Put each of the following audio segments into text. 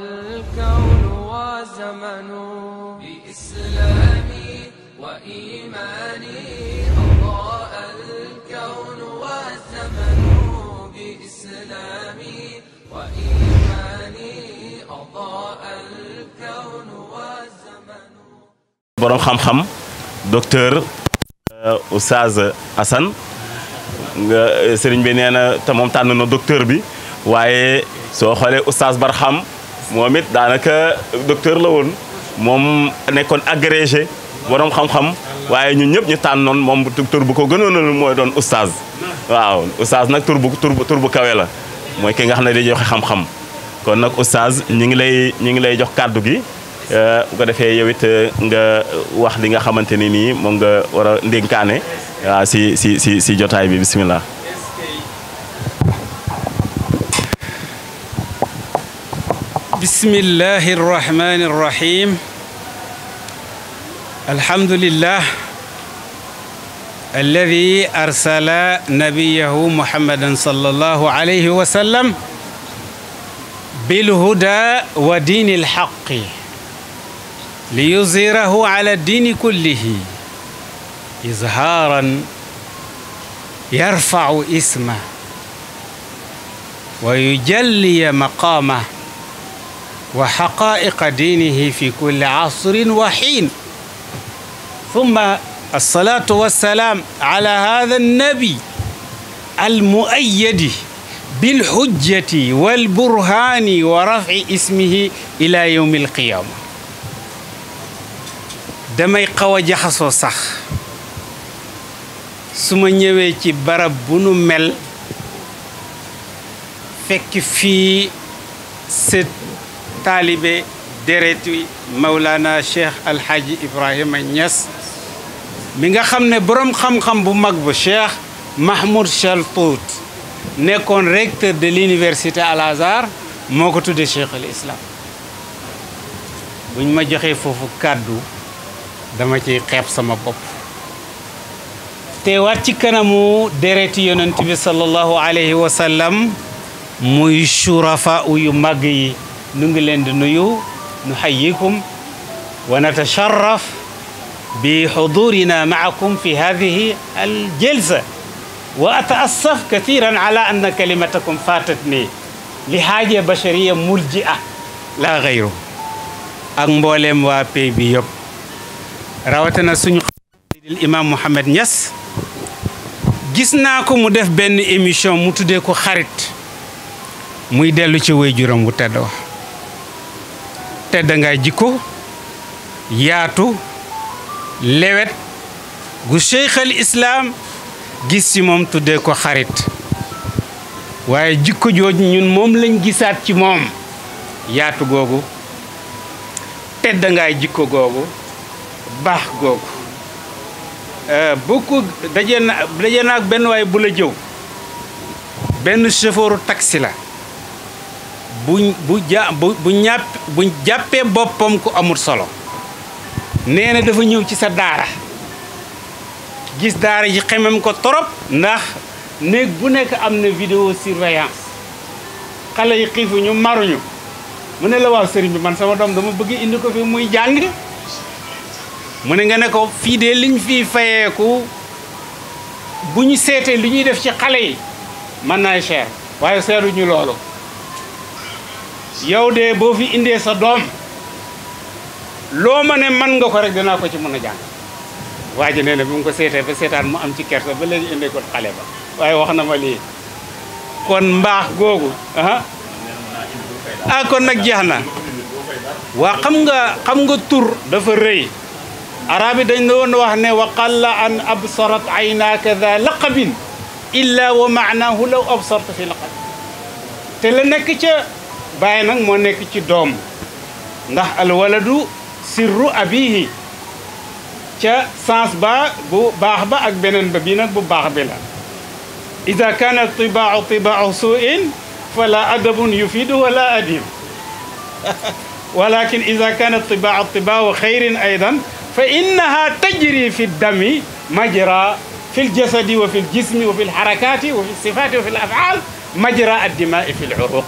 الكون وزمن بإسلامي وإيماني أضاء الكون والزمن بإسلامي وإيماني أضاء الكون والزمن. borom xam-xam docteur Oustaz Assane nga sëriñ bi nee na te moom tànn na docteur bi waaye soo xoolee Oustaz Barham moom it daanaka docteur la woon moom nekkoon agrégé borom xam-xam waaye ñun ñëpp ñu tànnoon moom tur bu ko gënoon a mooy doon Oustaz waaw Oustaz nag tur bu kawe la mooy ki nga xam ne day joxe xam-xam kon nag Oustaz ñu ngi lay jox kàddu gi bu ko defee yow it nga wax li nga xamante ni nii moom nga war a ndénkaane waaw si jotaay bi bismillah. bismillahi irrahmani irrahim alhamdulillah alladi arsala nabiyahu muhammadan sallallahu alayhi wa sallam bilhuda wa diini alhaqi liyuzhirahu ala diini kullihi izharan yarfau isma wa yujalliya maqama wa xaqaa'iqa diinihi fi kulli asrin wa xiin summa alsalaatu wassalaam ala haada annabi almuayyadi bilxujjati walburhaani wa rafci ismihi ila yowmi alqiyaama. damay xaw a jaxasoo sax su ma ñëwee ci barab bu nu mel fekk fii set taalibe deretu Mawlana Cheikh Alhaji Ibrahima Niass mi nga xam ne boroom xam-xam bu mag bu Cheikh Mahmoud Chaltout nekkoon recteur de l'université Al Azhar moo ko tuddee Cheikh al Islam. buñ ma joxee foofu kàddu dama ciy xeeb sama bopp teewaat ci kanamu deretu yonent bi sallallahu alayhi wa sallam muy shurafa yu mag yi. nu ngi leen di nuyu nuxayikum wa natasharraf bi xudurina maakum fi hadihi aljalsa wa ataassaf kathiran ala anna kalimatakum fatatni li xaaja bashariya mulji'a la gayru ak mbooleem waa pay bi yëpp rawatina suñu xarit imam Mouhamed Niass gis naa ko mu def benn émission mu tuddee ko xarit muy dellu ci waajuram wu tedd wax tedd ngay jikko yaatu lewet gu Cheikh al Islam gis ci moom tuddee ko xarit waaye jikko jooju ñun moom lañ gisaat ci moom yaatu googu tedd ngay jikko googu baax googu beaucoup daje na ak benn waay bu la jëw benn chauffeuru taxi la bu jàppee boppam ku amul solo nee na dafa ñëw ci sa daara gis daara ji xemem ko torop ndax néeg bu nekk am na vidéo surveillance xale yi xiifuñu maruñu mu ne la waaw sëriñ bi man sama doom dama bëgg indi ko fi muy jàng mu ne nga ne ko fii de liñ fii fayeeku bu ñu seetee li ñuy def ci xale yi mën naa cher waaye seetuñu loolu yow de boo fi indee sa doom loo ma ne mën nga ko rek danaa ko ci mën a jàng waa ji nee na bi mu ko seetee ba seetaan mu am ci kersa ba léegi indee ko xale ba waaye wax na ma lii kon mbaax googu kon nag jeex na waa xam nga tur dafa rëy arab yi dañ la woon wax ne wa qalla an absarat aynaaka dha laqabin illa wa maanahu law absarta fi laqab te la nekk ca bàyyi nag moo nekk ci doom ndax alwaladu sirru abihi ca sens ba bu baax ba ak beneen ba bii nag bu baax bi la ida kana tibaau suin fala adabun yufidu wala adib walakin ida kana tibaau xayrin aydan fa innaha tajri fi dami majra fi ljasadi wa fi ljismi wa fi lxarakati wa fi lsifati wa fi lafaal majra addimai fi luruq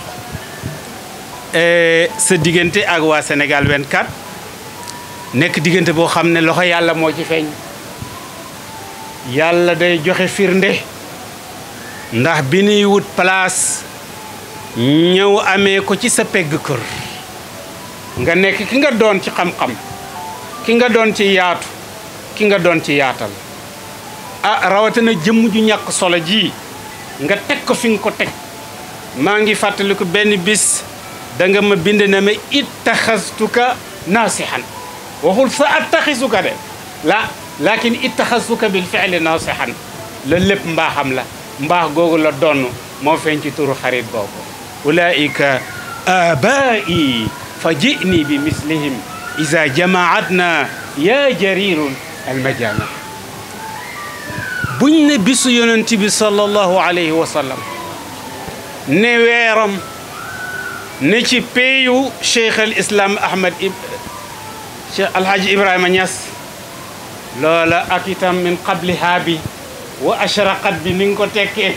sa diggante ak waa Sénégal 24 nekk diggante boo xam ne loxo yàlla moo ci feeñ yàlla day joxe firnde ndax bi nuy wut place ñëw amee ko ci sa pegg kër nga nekk ki nga doon ci xam-xam ki nga doon ci yaatu ki nga doon ci yaatal rawatina jëmm ju ñàkk solo ji nga teg ko fi nga ko teg maa ngi fàttaliku benn bis da nga ma bind ne ma ittaxastuka naasihan waxul sa attaxisuka de lakin ittaxastuka bil fi'li naasihan loolu lépp mbaaxam la mbaax googu la donn moo feeñ ci turu xarit boobu ulaika abai fa jini bi mislihim iza jamaatna ya jarirun almajama buñ ne bisu yonent bi sallallahu alayhi wa sallam ne weeram ne ci peyu cheikh al islam cheikh alhaji ibrahima Niass loola ak itam min qabliha bi wa ashraqat bi ni nga ko tekkee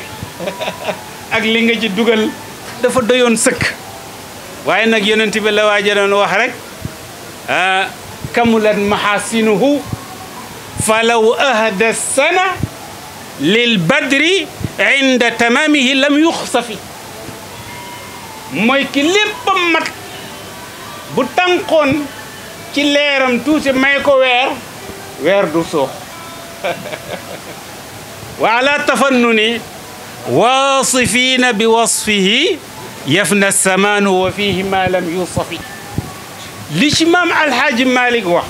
ak li nga ci dugal dafa doyoon sëkk waaye nag yonent bi la waaja doon wax rek kamulat mahasinuhu falaw ahda sana lil badri inda tamamihi lam yuxsafi mooy ki léppam mat bu tànqoon ci leeram tuuti may ko weer du suux wa ala tafannuni waasifina bi wasfihi yafna samaanu wa fihi ma lam yusafi li ci maam alhaaji Malick wax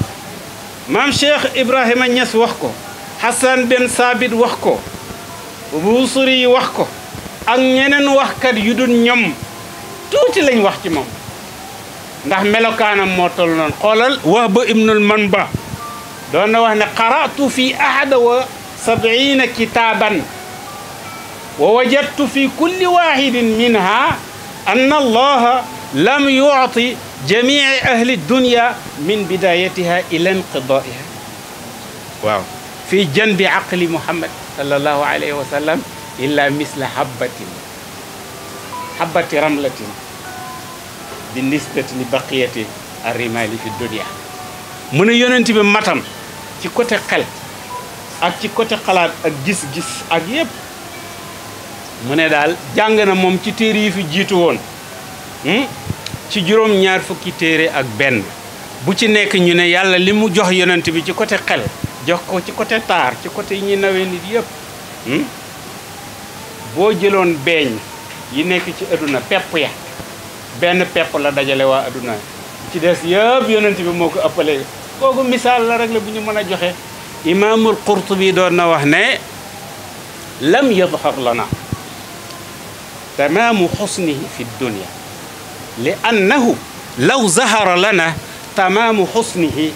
maam Cheikh Ibrahima Niass wax ko Hassan Ben Sabit wax ko Buusiri wax ko ak ñeneen waxkat yu dul ñoom tuuti lañ wax ci moom ndax melokaanam moo toll noonu xoolal Wahb ibnul Manba doon na wax ne qara'tu fi ahada wa sab'ina kitaban wa wajadtu fi kulli wahidin minha anna allaha lam yu'ti jami'i ahli dunya min bidayatiha ila inqidaiha waaw fi janbi aqli muhammad sallallahu alayhi wa sallam illa misla habbati ramlatin bi nisbati li baqiyati arrimali fi dunya mu ne yonent bi matam ci côté xel ak ci côté xalaat ak gis-gis ak yëpp mu ne daal jàng na moom ci téere yi fi jiitu woon ci juróom-ñaar fukki téere ak benn bu ci nekk ñu ne yàlla li mu jox yonent bi ci côté xel jox ko ci côté taar ci côté yi ñuy nawee nit yëpp boo jëloon beeñ yi nekk ci adduna pepp ya benn pepp la dajale waa adduna ci des yëpp yonent bi moo ko ëppale kooku misaal la rek la bu ñu mën a joxe imaamul Qurtubi doon na wax ne lam yadhar lana tamaamu xusnihi fi dunya li annahu law zahara lana tamaamu xusnihi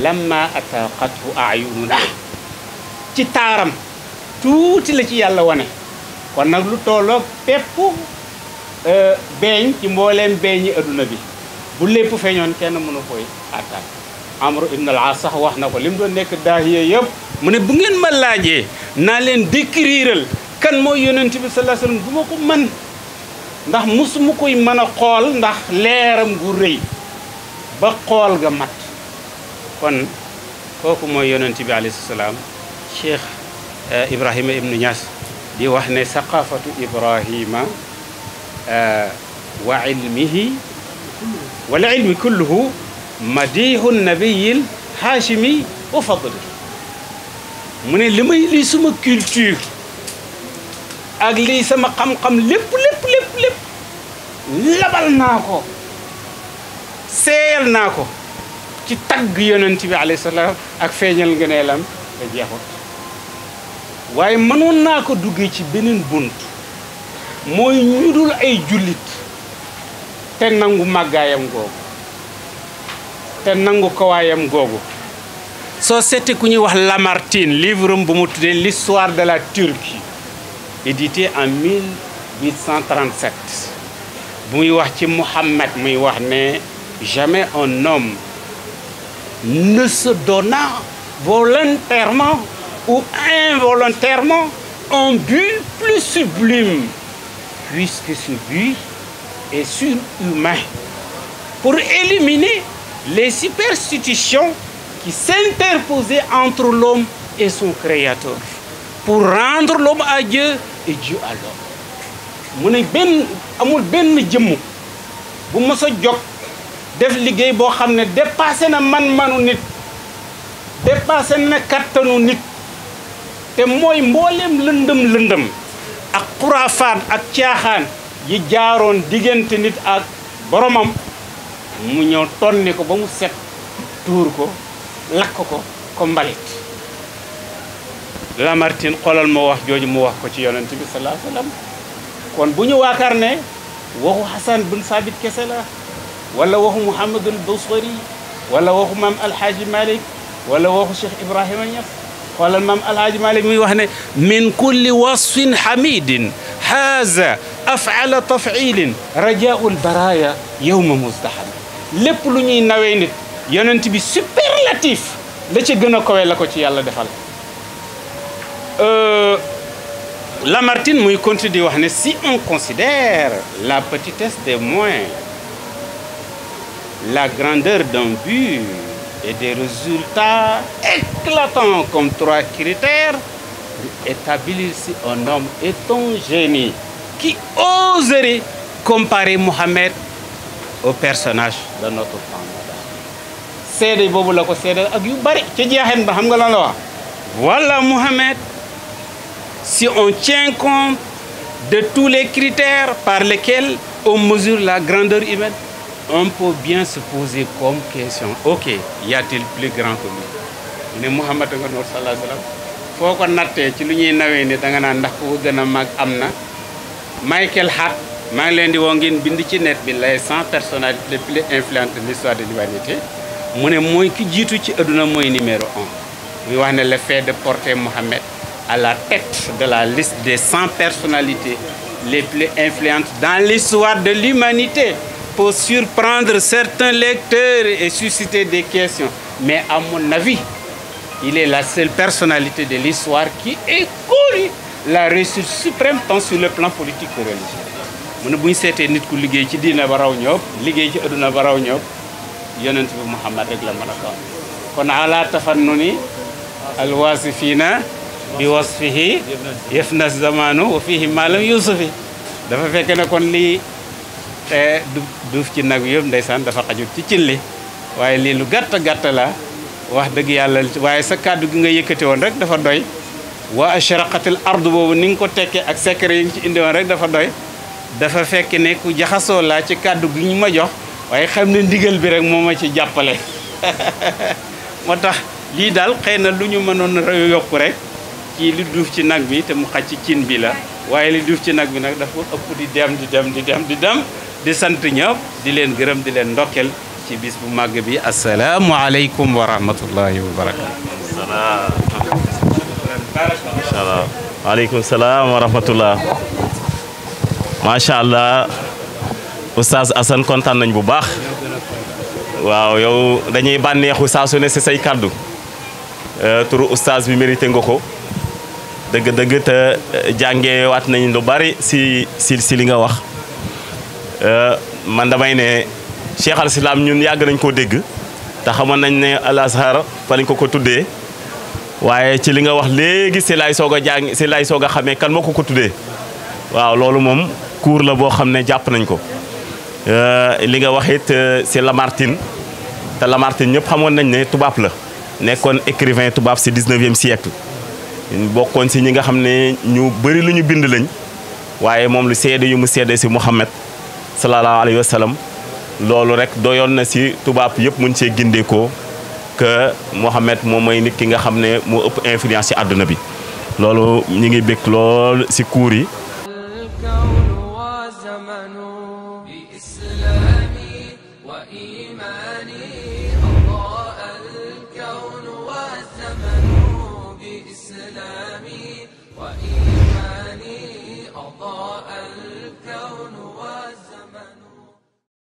lamma ataqathu ayununa ci taaram tuuti la ci yàlla wane kon nag lu tolloog pepp beeñ ci mbooleem beeñi adduna bi bu lépp feeñoon kenn mënu koy attan Amr ibn al-As sax wax na ko li mu doon nekk daahiya yëpp mu ne bu ngeen ma laajee naa leen décriral kan mooy yonent bi sallallahu alayhi wasallam du ma ko mën ndax musuma koy mën a xool ndax leeram gu rëy ba xool ga mat kon kooku mooy yonent bi alayhi salaam Cheikh Ibrahima ibnu Niass di wax ne saqafatu Ibrahima wa ilmihi wal ilmi kulluhu madihu nabiyil haashimi wa fadli mu ne li suma culture ak lii sama xam-xam lépp labal naa ko seeyal naa ko ci tagg yonent bi alayhi salaam ak feeñal ngëneelam da jeexut waaye mënoon naa ko duggee ci beneen bunt mooy ñu dul ay jullit te nangu màggaayam googu te nangu kawaayam googu soo seetee ku ñuy wax Lamartine livre am bu mu tuddee l'histoire de la Turquie édité en 1837 bu muy wax ci Muhammad muy wax ne jamais un homme ne se donna volontairement ou involontairement un but plus sublime puisque ce but est surhumain pour éliminer les superstitions qui s'interposaient entre l'homme et son créateur, pour rendre l'homme à Dieu et Dieu à l'homme. mu ne amul benn jëmm bu mos a jóg def liggéey boo xam ne dépassé na man-manu nit, dépassé na kattanu nit, te mooy mbooleem lëndëm ak xuraafaat ak caaxaan yi jaaroon diggante nit ak boromam, mu ñëw tonni ko ba mu set, tuur ko, lakk ko mbalit. Lamartine xoolal ma wax jooju mu wax ko ci yonent bi sallallahu alayhi wa sallam. kon bu ñu waakaar ne waxu Hassan bin Sabit kese la, wala waxu Mouhamadul Busiri, wala waxu maam Alhaaji Malick, wala waxu Cheikh Ibrahima Niass. xoolal maam Alhaaji Malick muy wax ne min kulli wasfin hamidin haza afala tafilin rajaul baraya yawma muzdaham. lépp lu ñuy nawee nit yonent bi superlatif la ca gën a kawe la ko ci yàlla defal. Lamartine muy continue di wax ne si on considère la petitesse des moyens, la grandeur d'un but et des résultats éclatants comme 3 critères pour établir si un homme est un génie, qui oserait comparer Mohammed au personnage de notre temps moderne. seede boobu la ko seede ak yu bari ci jeexen ba xam nga lan la wax. Voilà Mohammed, si on tient compte de tous les critères par lesquels on mesure la grandeur humaine, on peut bien se poser comme question, ok, y a-t-il plus grand que lui? ne Muhammad nga noor sallallahu alayhi wa sallam foo ko nattee ci lu ñuy nawee ni da nga naan ndax ku ko gën a mag am na. Michael Hart maa ngi leen di woo ngeen bind ci net bi les 100 personnalités les plus influentes de l'histoire de l'humanité. mu ne mooy ki jiitu ci adduna mooy numéro 1. muy wax ne le fait de porter Mohammed à la tête de la liste des 100 personnalités les plus influentes dans l'histoire de l'humanité pour surprendre certains lecteurs et susciter des questions. Mais à mon avis, il est la seule personnalité de l'histoire qui ait connu la réussite suprême tant sur le plan politique que religieux. mu ne bu ñu seetee nit ku liggéey ci diina ba raw ñëpp, liggéey ci adduna ba raw ñëpp, yonent bi Muhammad rek la mën a doon. kon ala tafannuni alwasifina bi wasfihi yafna zamanu wa fihi malam yusufi. dafa fekk ne kon lii te duuf ci nag yëpp ndeysaan dafa xajut ci cin li, waaye lii lu gàtt la wax dëgg yàlla. waaye sa kàddu gi nga yëkkati woon rek dafa doy. wa ashraqatil ardu boobu ni nga ko tekkee ak secret yi nga ci indi woon rek dafa doy. dafa fekk ne ku jaxasoo laa ci kàddu gi ñu ma jox, waaye xam ne ndigal bi rek moo ma ci jàppale. moo tax lii daal xëy na lu ñu mënoon yokk rek ci li duuf ci nag bi te mu xaj ci cin bi la, waaye li duuf ci nag bi nag dafa ëpp di dem di sant ñëpp, di leen gërëm, di leen ndokkel ci bis bu màgg bi. asalaamu aleykum wa rahmatullahi wa barakatu. macha allah waaleykum salaam wa rahmatullah. macha allah oustaz Assane kontaan nañ bu baax. waaw yow dañuy bànneexu saa su ne si say kàddu. turu oustaz bi mérité nga ko dëgg-dëgg te jàngee waat nañ lu bari si li nga wax. man damay ne Cheikh al Islam ñun yàgg nañ koo dégg te xamoon nañ ne Al Azhar fa lañ ko tuddee, waaye ci li nga wax léegi si lay soog a jàng si lay soog a xamee kan moo ko tuddee. waaw loolu moom cours la boo xam ne jàpp nañ ko. li nga wax it si Lamartine te Lamartine ñëpp xamoon nañ ne tubaab la, nekkoon écrivain tubaab si 19e siècle, bokkoon si ñi nga xam ne ñu bëri lu ñu bind lañ. waaye moom lu seede yu mu seede si Muhammad sallallahu alayhi wa sallam, loolu rek doyoon na si tubaab yëpp mun see gindeekoo que Muhammad moom mooy nit ki nga xam ne moo ëpp influence ci àdduna bi. loolu ñu ngi bëgg lool si cours yi.